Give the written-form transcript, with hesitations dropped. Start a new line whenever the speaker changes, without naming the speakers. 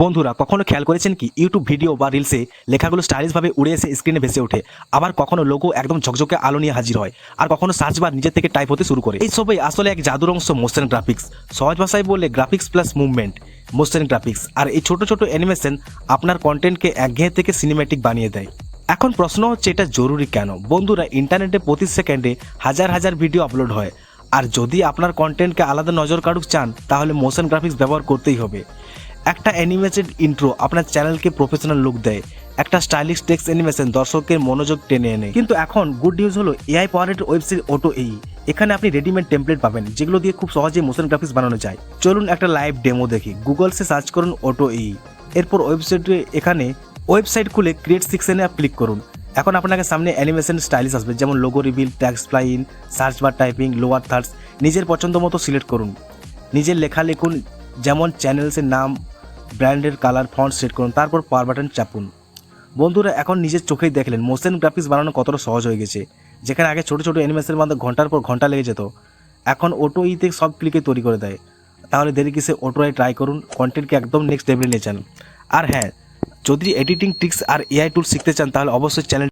বন্ধুরা কখনো খেয়াল করেছেন কি ইউটিউব ভিডিও বা রিলসে লেখাগুলো স্টাইলিশভাবে উড়ে এসে স্ক্রিনে ভেসে ওঠে, আবার কখনো লোগো একদম ঝকঝকে আলো নিয়ে হাজির হয়, আর কখনো সার্চ বার নিজে থেকে টাইপ হতে শুরু করে। এই সবই আসলে এক জাদুর অংশ মোশন গ্রাফিক্স। সহজ ভাষায় বললে graphics plus movement, motion graphics. আর এই ছোট ছোট অ্যানিমেশন আপনার কন্টেন্টকে একঘেয়ে থেকে সিনেম্যাটিক বানিয়ে দেয়। এখন প্রশ্ন হচ্ছে এটা জরুরি কেন? বন্ধুরা, ইন্টারনেটে প্রতি সেকেন্ডে হাজার হাজার ভিডিও আপলোড হয়, আর যদি আপনার কন্টেন্টকে আলাদা নজর কাড়ুক চান তাহলে মোশন গ্রাফিক্স ব্যবহার করতেই হবে। একটা অ্যানিমেটেড ইন্ট্রো আপনার চ্যানেলকে প্রফেশনাল লুক দেয়, একটা স্টাইলিশ টেক্সট অ্যানিমেশন দর্শকের মনোযোগ টেনে এনে। কিন্তু এখন গুড নিউজ হলো এআই পাওয়ারেড ওয়েবসাইট অটো এই। এখানে আপনি রেডিমেড টেমপ্লেট পাবেন যেগুলো দিয়ে খুব সহজেই মোশন গ্রাফিক্স বানানো যায়। চলুন একটা লাইভ ডেমো দেখি। গুগলসে সার্চ করুন অটো এই, এরপর ওয়েবসাইটে এখানে ওয়েবসাইট খুলে ক্রিয়েট সেকশনে ক্লিক করুন। এখন আপনাকে সামনে অ্যানিমেশন স্টাইলিশ আসবে, যেমন logo reveal, tax fly in, search bar typing, lower thirds. নিজের পছন্দ মতো সিলেক্ট করুন, নিজের লেখা লিখুন, যেমন চ্যানেলসের নাম, ব্র্যান্ডের কালার, ফন্ট সেট করুন, তারপর পাওয়ার বাটন চাপুন। বন্ধুরা, এখন নিজের চোখেই দেখলেন মোশন গ্রাফিক্স বানানো কতটা সহজ হয়ে গেছে। যেখানে আগে ছোটো ছোটো অ্যানিমেশনের মধ্যে ঘন্টার পর ঘন্টা লেগে যেত, এখন অটো ইতে সব ক্লিকে তৈরি করে দেয়। তাহলে দেরি কিসে, অটো আই ট্রাই করুন, কন্টেন্টকে একদম নেক্সট লেভেলে নিয়ে যান। আর হ্যাঁ, যদি এডিটিং ট্রিক্স আর এআই টুল শিখতে চান তাহলে অবশ্যই চ্যানেল